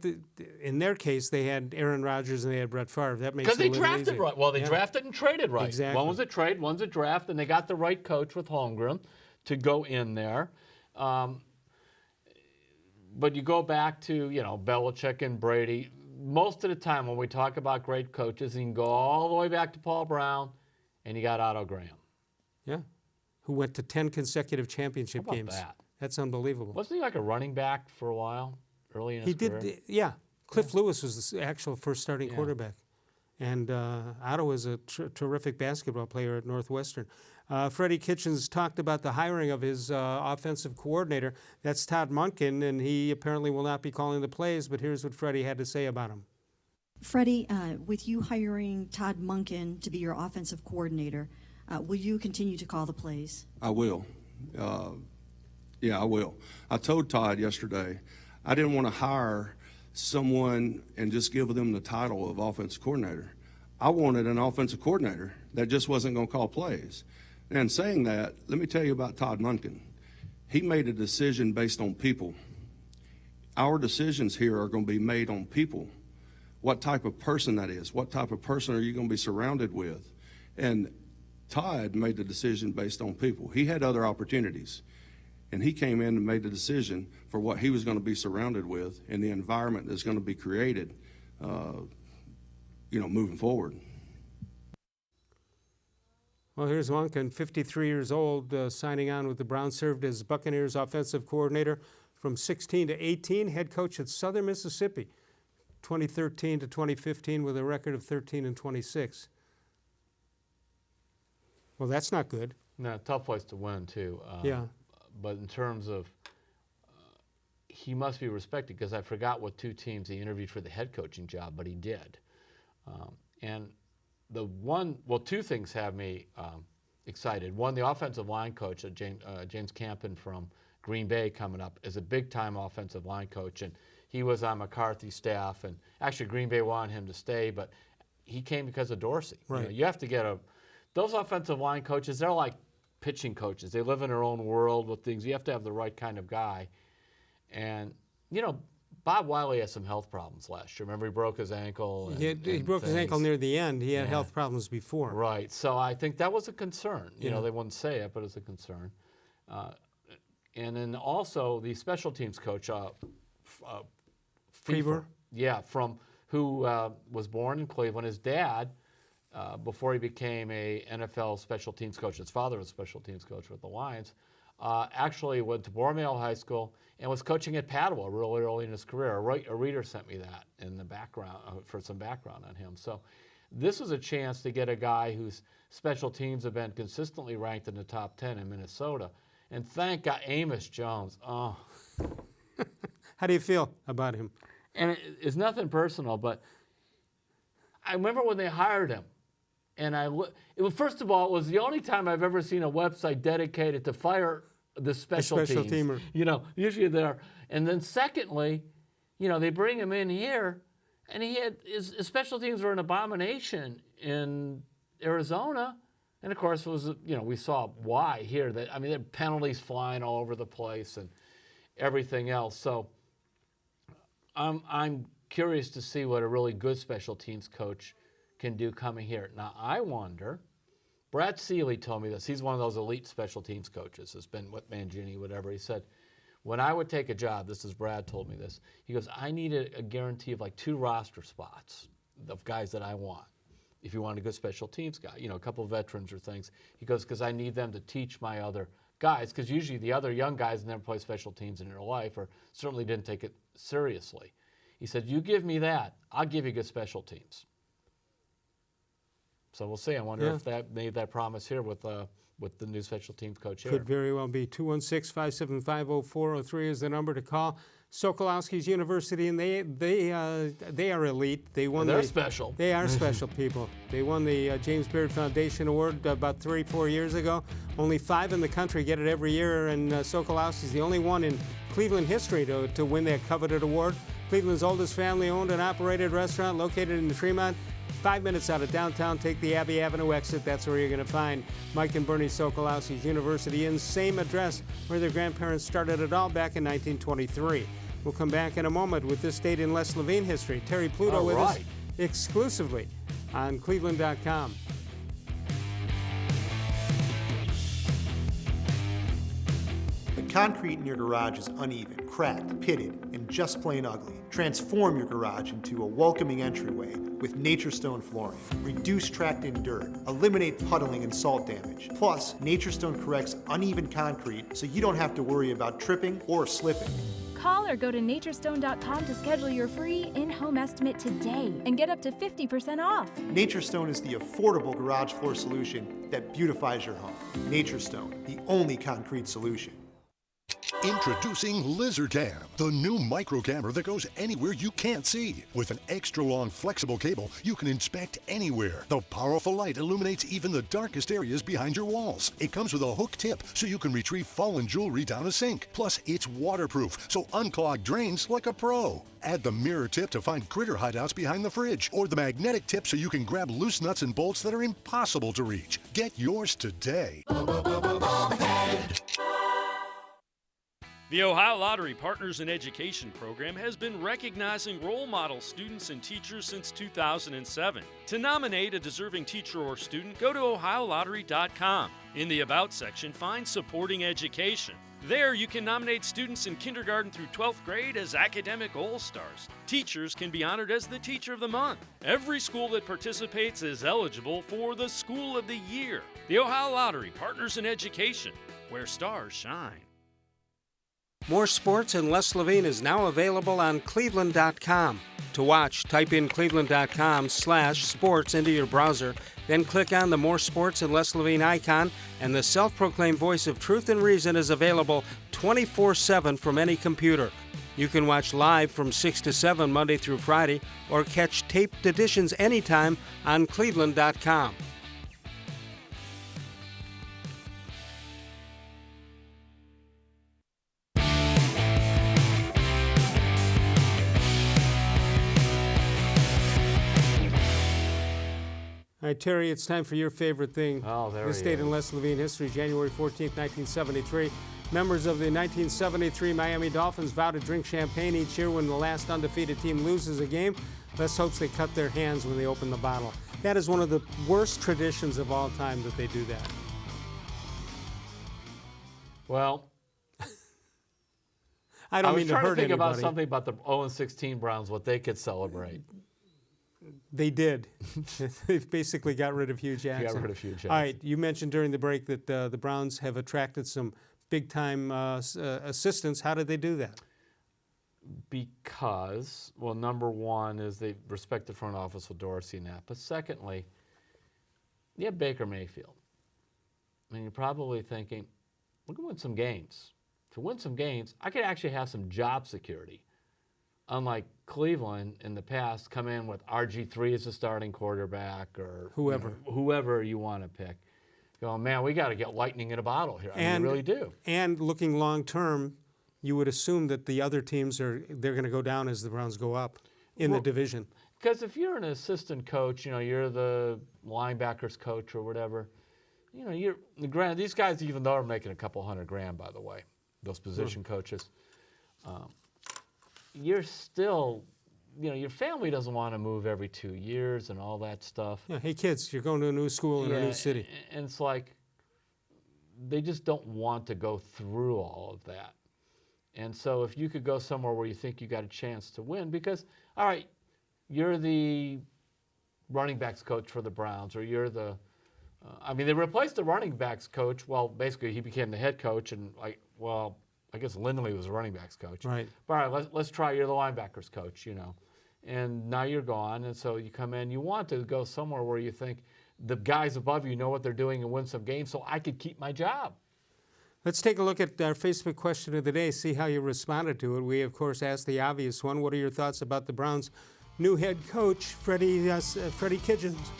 in their case they had Aaron Rodgers and they had Brett Favre. That makes it a little drafted easier. right. Well, they drafted and traded right. Exactly. One was a trade, one's a draft, and they got the right coach with Holmgren to go in there. But you go back to Belichick and Brady. Most of the time when we talk about great coaches, you can go all the way back to Paul Brown, and you got Otto Graham. Yeah, who went to 10 consecutive championship How about games. that? That's unbelievable. Wasn't he like a running back for a while, early in his career? He did, yeah. Cliff Lewis was the actual first starting quarterback. And Otto was a terrific basketball player at Northwestern. Freddie Kitchens talked about the hiring of his offensive coordinator. That's Todd Monken, and he apparently will not be calling the plays, but here's what Freddie had to say about him. Freddie, with you hiring Todd Monken to be your offensive coordinator, will you continue to call the plays? I will. Yeah, I will. I told Todd yesterday I didn't want to hire someone and just give them the title of offensive coordinator. I wanted an offensive coordinator that just wasn't going to call plays. And saying that, let me tell you about Todd Monken. He made a decision based on people. Our decisions here are going to be made on people. What type of person that is. What type of person are you going to be surrounded with? And Todd made the decision based on people. He had other opportunities. And he came in and made the decision for what he was going to be surrounded with and the environment that's going to be created, moving forward. Well, here's Monken, 53 years old, signing on with the Browns, served as Buccaneers offensive coordinator from 16 to 18, head coach at Southern Mississippi, 2013 to 2015 with a record of 13-26. Well, that's not good. No, tough place to win, too. Yeah. But in terms of, he must be respected because I forgot what two teams he interviewed for the head coaching job, but he did. And two things have me excited. One, the offensive line coach, James Campen from Green Bay coming up, is a big-time offensive line coach, and he was on McCarthy's staff. And actually, Green Bay wanted him to stay, but he came because of Dorsey. Right. You have to get those offensive line coaches, they're like pitching coaches. They live in their own world with things. You have to have the right kind of guy. And, Bob Wiley had some health problems last year. Remember, he broke his ankle. He broke his ankle near the end. He had health problems before. Right. So I think that was a concern. They wouldn't say it, but it's a concern. And then also the special teams coach, Fever. Yeah, who was born in Cleveland. His dad, before he became a NFL special teams coach, his father was a special teams coach with the Lions, actually went to Borromeo High School and was coaching at Padua really early in his career. A reader sent me that in the background for some background on him. So this was a chance to get a guy whose special teams have been consistently ranked in the top 10 in Minnesota. And thank God, Amos Jones. Oh. How do you feel about him? And it's nothing personal, but I remember when they hired him. And first of all, it was the only time I've ever seen a website dedicated to fire the special teams. teamer. Usually they're. And then secondly, they bring him in here, and his special teams were an abomination in Arizona. And of course, we saw why here. There are penalties flying all over the place and everything else. So I'm curious to see what a really good special teams coach can do coming here. Now, I wonder, Brad Seeley told me this. He's one of those elite special teams coaches. Has been with Mangini, whatever. He said, when I would take a job, this is Brad told me this, he goes, I need a guarantee of like 2 roster spots of guys that I want. if you want a good special teams guy, a couple of veterans or things. He goes, because I need them to teach my other guys, because usually the other young guys never play special teams in their life or certainly didn't take it seriously. He said, you give me that, I'll give you good special teams. So we'll see. I wonder if that made that promise here with the new special teams coach here. Could very well be. 216-575-0403 is the number to call. Sokolowski's University, and they are elite. They won. They're special. They are special people. They won the James Beard Foundation Award about 3-4 years ago. Only 5 in the country get it every year, and Sokolowski's the only one in Cleveland history to win that coveted award. Cleveland's oldest family-owned and operated restaurant located in Fremont. 5 minutes out of downtown, take the Abbey Avenue exit. That's where you're going to find Mike and Bernie Sokolowski's University in same address where their grandparents started it all back in 1923. We'll come back in a moment with this date in Les Levine history. Terry Pluto with us exclusively on cleveland.com. The concrete in your garage is uneven, cracked, pitted, and just plain ugly. Transform your garage into a welcoming entryway with Nature Stone flooring. Reduce tracked-in dirt, eliminate puddling and salt damage. Plus, Nature Stone corrects uneven concrete so you don't have to worry about tripping or slipping. Call or go to naturestone.com to schedule your free in-home estimate today and get up to 50% off. Nature Stone is the affordable garage floor solution that beautifies your home. Nature Stone, the only concrete solution. Introducing Lizard Cam, the new micro camera that goes anywhere you can't see. With an extra long flexible cable, you can inspect anywhere. The powerful light illuminates even the darkest areas behind your walls. It comes with a hook tip so you can retrieve fallen jewelry down a sink. Plus, it's waterproof, so unclog drains like a pro. Add the mirror tip to find critter hideouts behind the fridge, or the magnetic tip so you can grab loose nuts and bolts that are impossible to reach. Get yours today. The Ohio Lottery Partners in Education program has been recognizing role model students and teachers since 2007. To nominate a deserving teacher or student, go to ohiolottery.com. In the About section, find Supporting Education. There, you can nominate students in kindergarten through 12th grade as academic all-stars. Teachers can be honored as the Teacher of the Month. Every school that participates is eligible for the School of the Year. The Ohio Lottery Partners in Education, where stars shine. More sports and Les Levine is now available on cleveland.com. To watch, type in cleveland.com/sports into your browser, then click on the More Sports and Les Levine icon, and the self-proclaimed voice of truth and reason is available 24/7 from any computer. You can watch live from 6 to 7 Monday through Friday, or catch taped editions anytime on cleveland.com. All right, Terry, it's time for your favorite thing. Oh, there This he date is. in Les Levine history, January 14th, 1973. Members of the 1973 Miami Dolphins vow to drink champagne each year when the last undefeated team loses a game. Les hopes they cut their hands when they open the bottle. That is one of the worst traditions of all time that they do that. Well, I don't mean to was trying hurt to think about anybody. something about the 0-16 Browns, what they could celebrate. They did. They basically got rid of Hugh Jackson. Got rid of Hugh Jackson. All right, you mentioned during the break that the Browns have attracted some big-time assistants. How did they do that? Because, well, number one is they respect the front office with Dorsey and that. But secondly, you have Baker Mayfield. I mean, you're probably thinking, we're going to win some games. To win some games, I could actually have some job security. Unlike Cleveland in the past, come in with RG3 as a starting quarterback or whoever you want to pick. Going, man, we got to get lightning in a bottle here. I mean, we really do. And looking long term, you would assume that the other teams they're going to go down as the Browns go up in the division. Because if you're an assistant coach, you're the linebackers coach or whatever. Granted, these guys even though are making a couple $100,000, by the way, those position coaches. You're still, your family doesn't want to move every 2 years and all that stuff. Yeah, hey kids, you're going to a new school in a new city. And it's like they just don't want to go through all of that. And so if you could go somewhere where you think you got a chance to win, because, all right, you're the running backs coach for the Browns, or you're the, I mean, they replaced the running backs coach. Well, basically he became the head coach, and I guess Lindley was the running backs coach. Right. But all right, let's try you're the linebackers coach, and now you're gone, and so you come in. You want to go somewhere where you think the guys above you know what they're doing and win some games, so I could keep my job. Let's take a look at our Facebook question of the day, see how you responded to it. We, of course, asked the obvious one. What are your thoughts about the Browns' new head coach, Freddie Kitchens?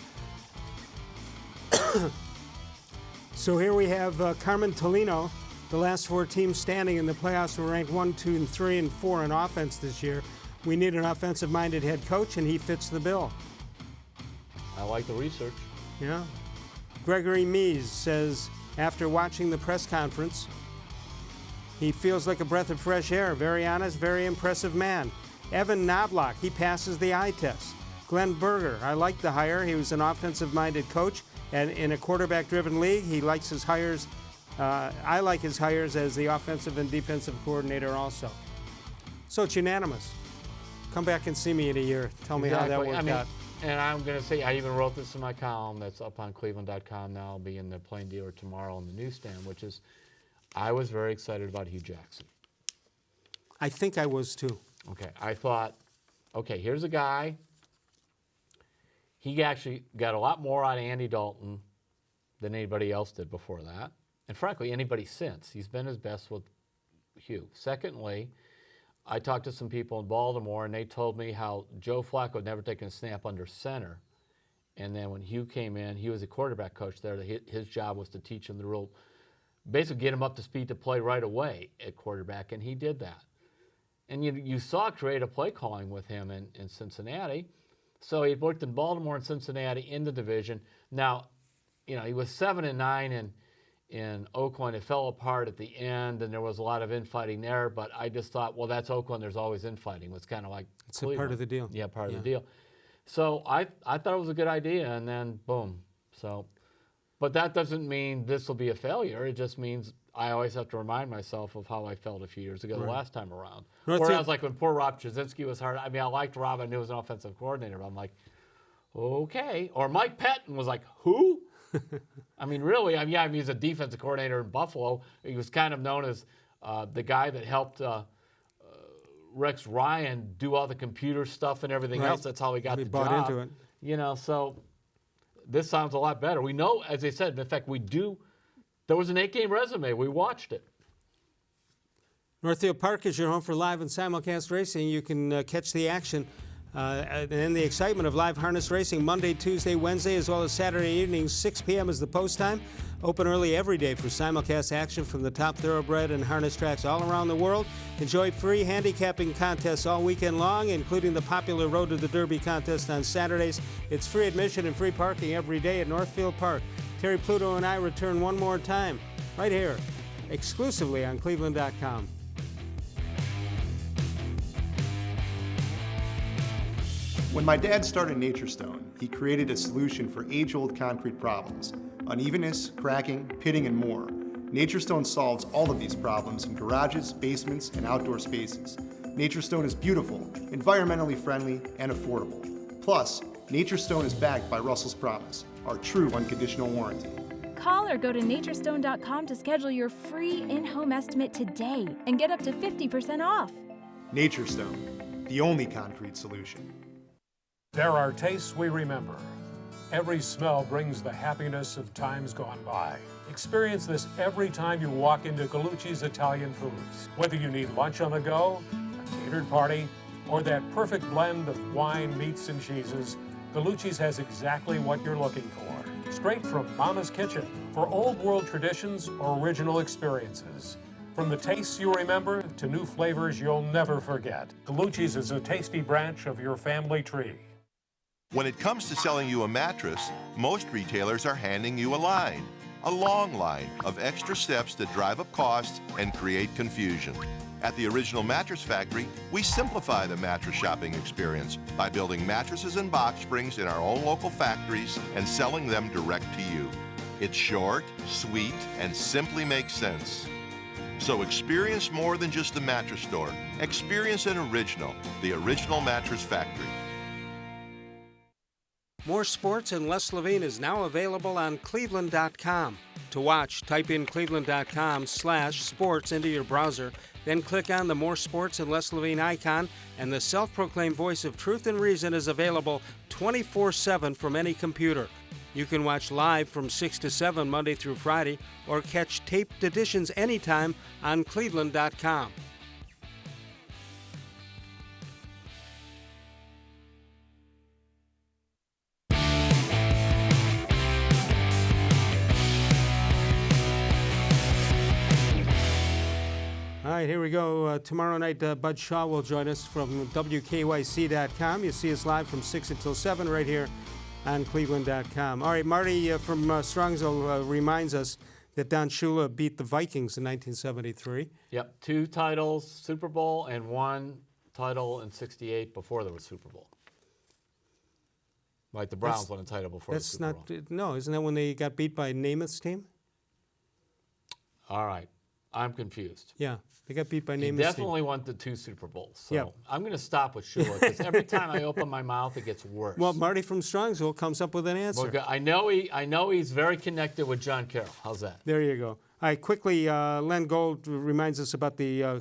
So here we have Carmen Tolino. The last 4 teams standing in the playoffs were ranked 1, 2, and 3, and 4 in offense this year. We need an offensive-minded head coach, and he fits the bill. I like the research. Yeah. Gregory Mees says, after watching the press conference, he feels like a breath of fresh air. Very honest, very impressive man. Evan Knobloch, he passes the eye test. Glenn Berger, I like the hire. He was an offensive-minded coach, and in a quarterback-driven league, he likes his hires. I like his hires as the offensive and defensive coordinator also. So it's unanimous. Come back and see me in a year. Tell me how that worked out. And I'm going to say, I even wrote this in my column that's up on cleveland.com now. I'll be in the Plain Dealer tomorrow on the newsstand, which is, I was very excited about Hugh Jackson. I think I was too. Okay, I thought, okay, here's a guy. He actually got a lot more out of Andy Dalton than anybody else did before that. And frankly, anybody since. He's been his best with Hugh. Secondly, I talked to some people in Baltimore, and they told me how Joe Flacco had never taken a snap under center. And then when Hugh came in, he was a quarterback coach there. His job was to teach him the real, basically get him up to speed to play right away at quarterback, and he did that. And you saw creative play calling with him in Cincinnati. So he worked in Baltimore and Cincinnati in the division. Now, he was 7-9 in Oakland. It fell apart at the end, and there was a lot of infighting there. But I just thought, well, that's Oakland. There's always infighting. It's kind of like it's a part of the deal. Yeah, part of the deal. So I thought it was a good idea, and then boom. So, but that doesn't mean this will be a failure. It just means I always have to remind myself of how I felt a few years ago, the last time around. Whereas, like when poor Rob Jasinski was hard. I mean, I liked Rob. I knew he was an offensive coordinator. But I'm like, okay. Or Mike Patton was like, who? I mean, really? He's a defensive coordinator in Buffalo. He was kind of known as the guy that helped Rex Ryan do all the computer stuff and everything else. That's how he got the job. He bought into it. So this sounds a lot better. We know, as I said, in fact, there was an 8-game resume. We watched it. Northfield Park is your home for live and simulcast racing. You can catch the action and the excitement of live harness racing Monday, Tuesday, Wednesday, as well as Saturday evenings. 6 p.m. is the post time. Open early every day for simulcast action from the top thoroughbred and harness tracks all around the world. Enjoy free handicapping contests all weekend long, including the popular Road to the Derby contest on Saturdays. It's free admission and free parking every day at Northfield Park. Terry Pluto and I return one more time, right here, exclusively on cleveland.com. When my dad started Nature Stone, he created a solution for age-old concrete problems: unevenness, cracking, pitting, and more. Nature Stone solves all of these problems in garages, basements, and outdoor spaces. Nature Stone is beautiful, environmentally friendly, and affordable. Plus, Nature Stone is backed by Russell's Promise, our true unconditional warranty. Call or go to naturestone.com to schedule your free in-home estimate today and get up to 50% off. Nature Stone, the only concrete solution. There are tastes we remember. Every smell brings the happiness of times gone by. Experience this every time you walk into Gallucci's Italian Foods. Whether you need lunch on the go, a catered party, or that perfect blend of wine, meats, and cheeses, Gallucci's has exactly what you're looking for. Straight from Mama's Kitchen for old world traditions or original experiences. From the tastes you remember to new flavors you'll never forget, Gallucci's is a tasty branch of your family tree. When it comes to selling you a mattress, most retailers are handing you a long line of extra steps that drive up costs and create confusion. At the Original Mattress Factory, we simplify the mattress shopping experience by building mattresses and box springs in our own local factories and selling them direct to you. It's short, sweet, and simply makes sense. So experience more than just a mattress store. Experience an original, the Original Mattress Factory. More Sports and Les Levine is now available on cleveland.com. To watch, type in cleveland.com/sports into your browser, then click on the More Sports and Les Levine icon, and the self-proclaimed voice of truth and reason is available 24/7 from any computer. You can watch live from 6 to 7 Monday through Friday, or catch taped editions anytime on cleveland.com. All right, here we go. Tomorrow night, Bud Shaw will join us from WKYC.com. You see us live from 6 until 7 right here on cleveland.com. All right, Marty from Strongsville reminds us that Don Shula beat the Vikings in 1973. Yep, 2 titles, Super Bowl, and 1 title in '68 before there was Super Bowl. Like the Browns won a title before the Super Bowl. No, isn't that when they got beat by Namath's team? All right, I'm confused. Yeah, they got beat by He Namath's team. definitely won the 2 Super Bowls. So Yep. I'm going to stop with Shula because every time I open my mouth, it gets worse. Well, Marty from Strongsville comes up with an answer. Well, I know he's very connected with John Carroll. How's that? There you go. All right, quickly, Len Gold reminds us about the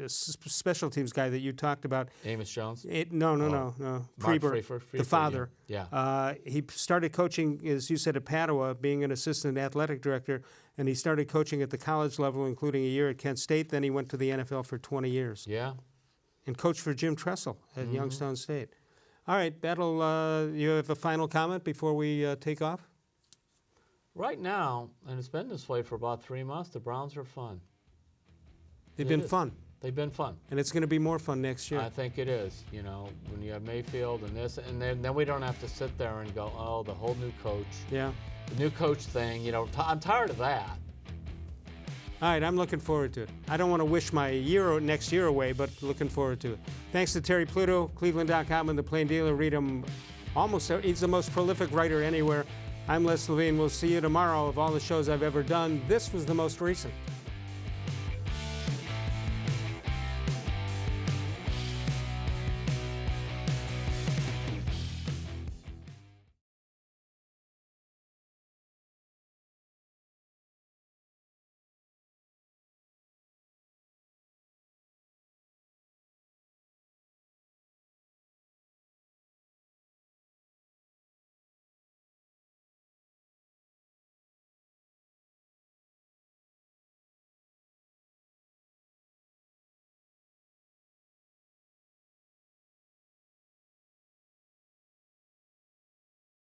special teams guy that you talked about. Amos Jones? No. Mark Freeberg, Freefer, the father. Yeah. He started coaching, as you said, at Padua, being an assistant athletic director, and he started coaching at the college level, including a year at Kent State. Then he went to the NFL for 20 years. Yeah. And coached for Jim Tressel at Youngstown State. All right, you have a final comment before we take off? Right now, and it's been this way for about 3 months, the Browns are fun. They've been fun. They've been fun. And it's going to be more fun next year. I think it is. You know, when you have Mayfield and this, and then we don't have to sit there and go, oh, the whole new coach. Yeah. The new coach thing, you know, I'm tired of that. All right, I'm looking forward to it. I don't want to wish my next year away, but looking forward to it. Thanks to Terry Pluto, cleveland.com, and the Plain Dealer. Read him he's the most prolific writer anywhere. I'm Les Levine. We'll see you tomorrow. Of all the shows I've ever done, this was the most recent.